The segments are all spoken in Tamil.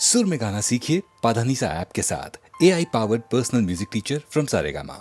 सुर में गाना सीखिए पाधानीसा ऐप के साथ। AI powered personal music teacher from Saregama.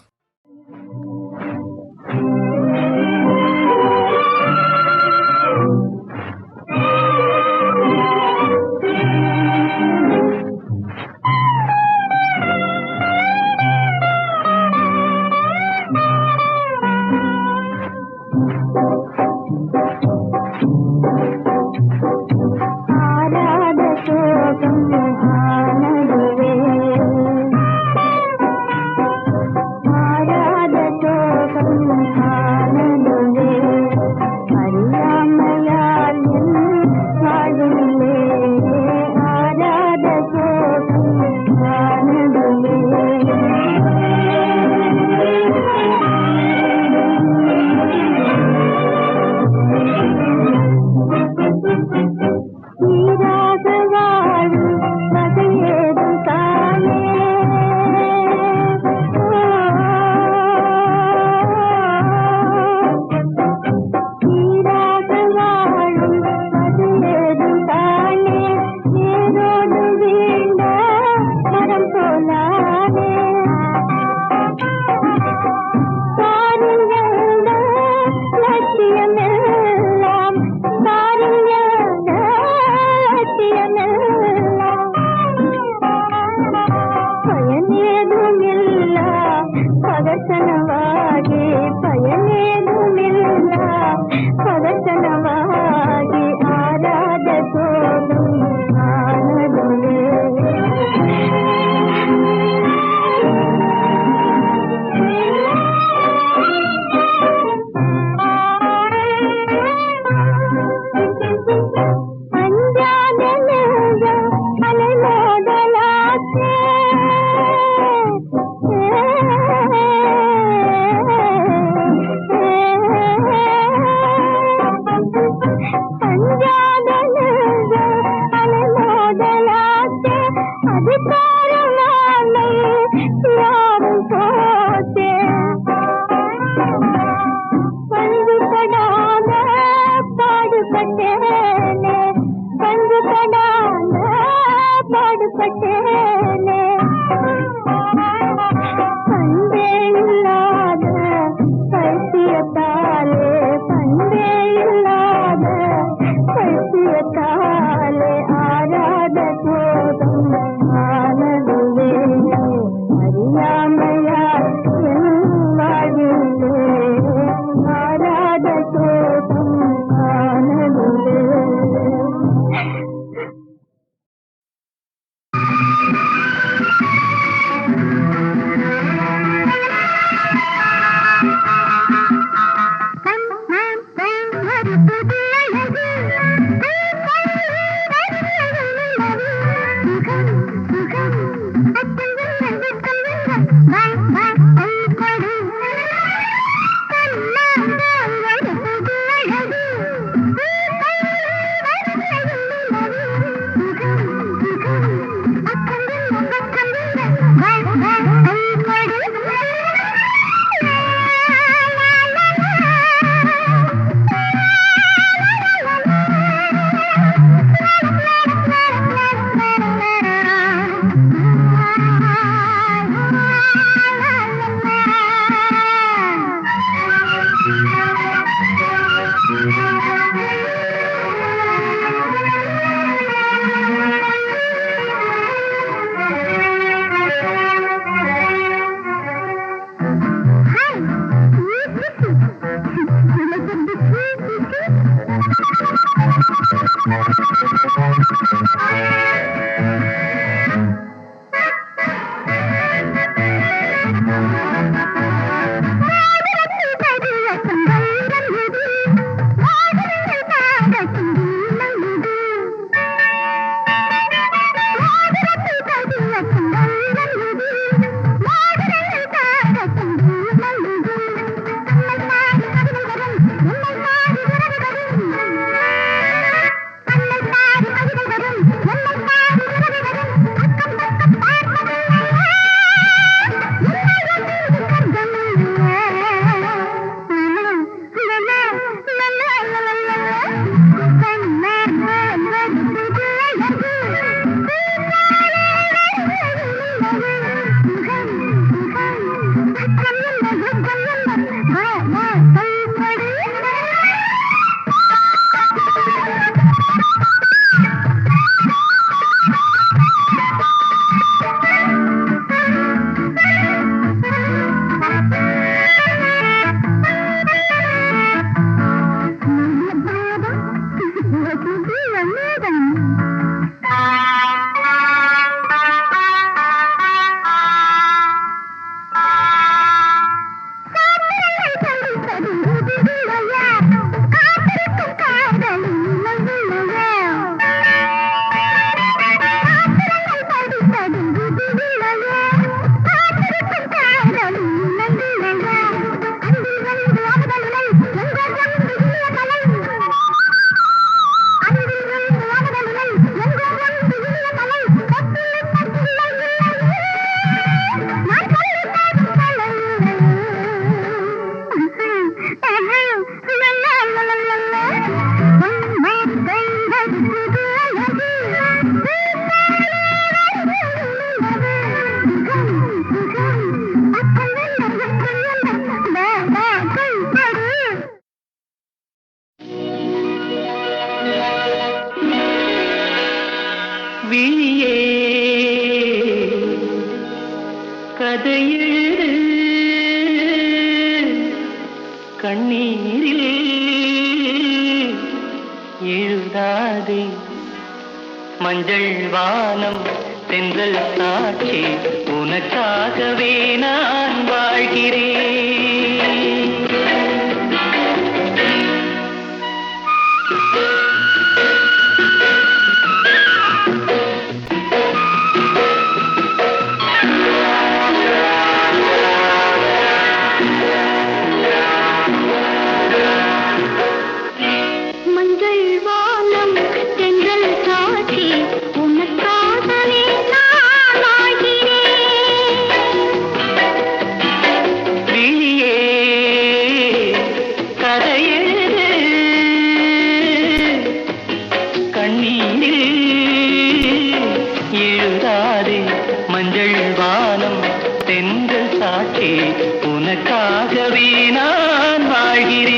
விழியே கதையெழு கண்ணீரில் எழுதாதே மஞ்சள் வானம் தென்றல் சாட்சி உனக்காகவே நான் வாழ்கிறேன். உனக்காகவே நான் வாழ்கிறேன்.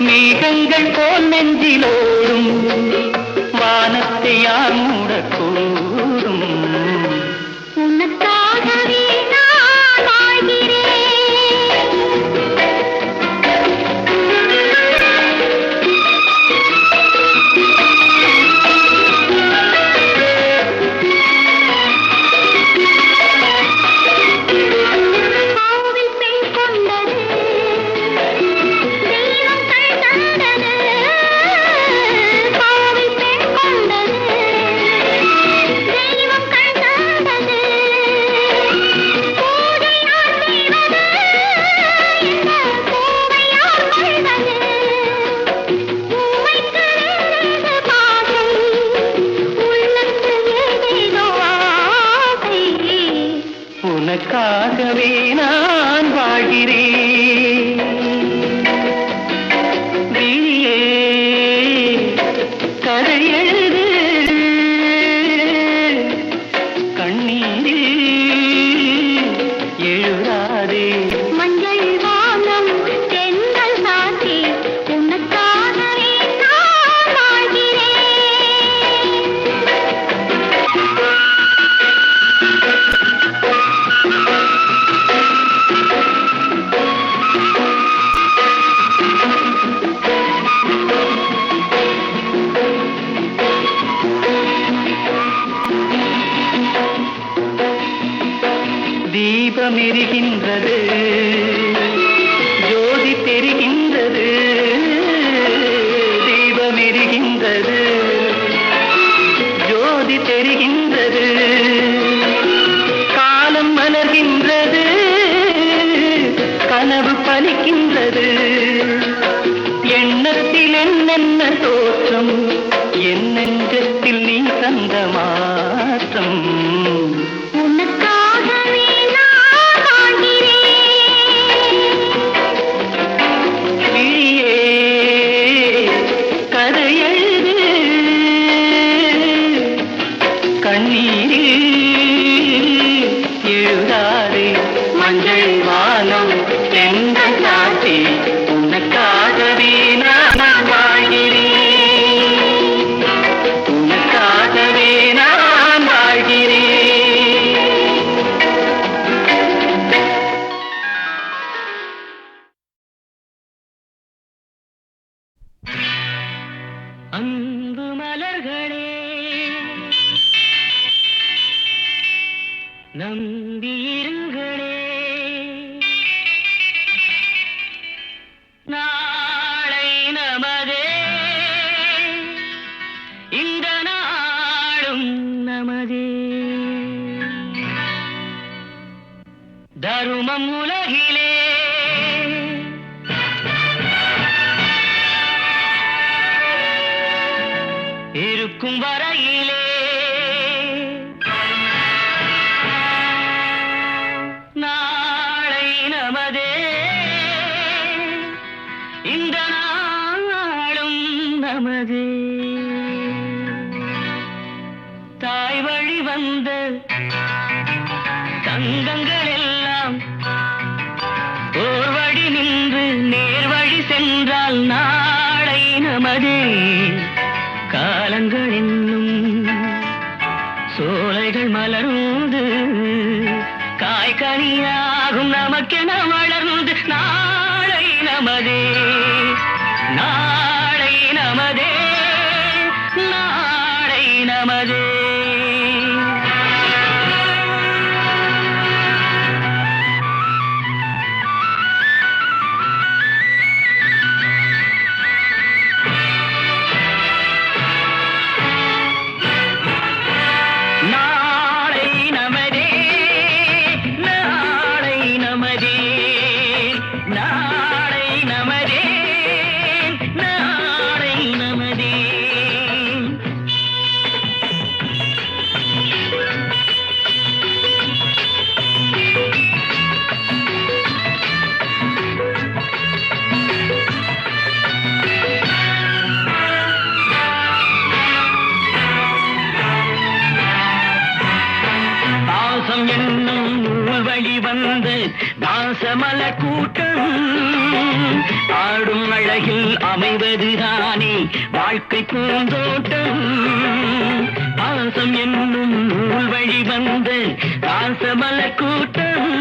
மேகங்கள் போல் நெஞ்சிலோடும் வானத்தை யார் மூடக்கூடும்? உனக்காகவே நான் வாழ்கிறேன். கோவில் பெண் கொண்டது தெய்வம் கண் தந்தது. உனக்காகவே நான் வாழ்கிறேன். விழியே கதையெழு கண்ணீரில் எழுதாதே மஞ்சள் வானம் தென்றல் சாட்சி உனக்காகவே நான் வாழ்கிறேன். தீபம் எரிகின்றது, ஜோதி தெரிகின்றது. தீபம் எரிகின்றது, ஜோதி தெரிகின்றது. காலம் மலர்கின்றது, கனவு பலிக்கின்றது. எண்ணத்தில் என்னென்ன தோற்றம், என் நெஞ்சத்தில் நீ தந்த மாற்றம். எழுதாதே மஞ்சள் வானம் தென்றல் சாட்சி உனக்காகவே நான் வாழ்கிறேன். உனக்காகவே நான் வாழ்கிறேன். அன்பு மலர்களே நம்பியிருங்களே, நாளை நமதே, இந்த நாளும் நமதே. தருமம் உலகிலே இருக்கும் வரையிலே நாளை நமதே, இந்த நாளும் நமது. தாய் வழி வந்த தங்கங்கள் எல்லாம் ஓர் வழி நின்று நேர் வழி சென்றால் நாளை நமது. காலங்கள் என்னும் சோலைகள் மலர்ந்து காய்கனியாகும் நமக்கென வளர்ந்து நாளை நமதே, நாளை நமதே, நாளை நமதே. என்னும் நூல் வழி வந்த தாசமல கூட்டம் ஆடும் அழகில் அமைவதுதானே வாழ்க்கை பூந்தோட்டம். பாசம் என்னும் நூல் வழி வந்த தாசமல கூட்டம்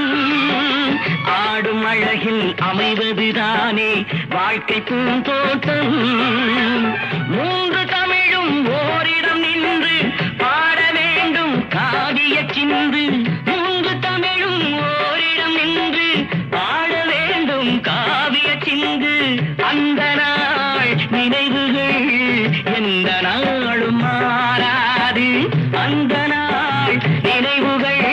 ஆடும் அழகில் அமைவதுதானே வாழ்க்கை பூந்தோட்டம். மூன்று தமிழும் ஓரிடம் நின்று பாட வேண்டும் காவிய சிந்து. மூன்று தமிழும் ஓரிடம் நின்று பாட வேண்டும் காவிய சிந்து. அந்த நாள் நினைவுகள் எந்த நாளும் மாறாது. அந்த நாள் நினைவுகள்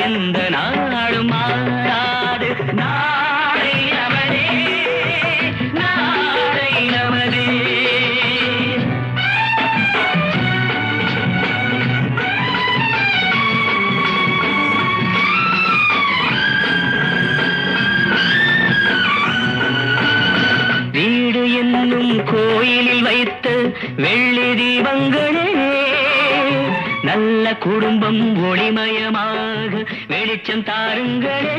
எந்த நாளும் மாறாது. நாளை நமதே, நாளை நமதே. வீடு என்னும் கோயிலில் வைத்த வெள்ளி தீபங்களே நல்ல குடும்பம் ஒளிமயமாக வெளிச்சம் தாருங்களே.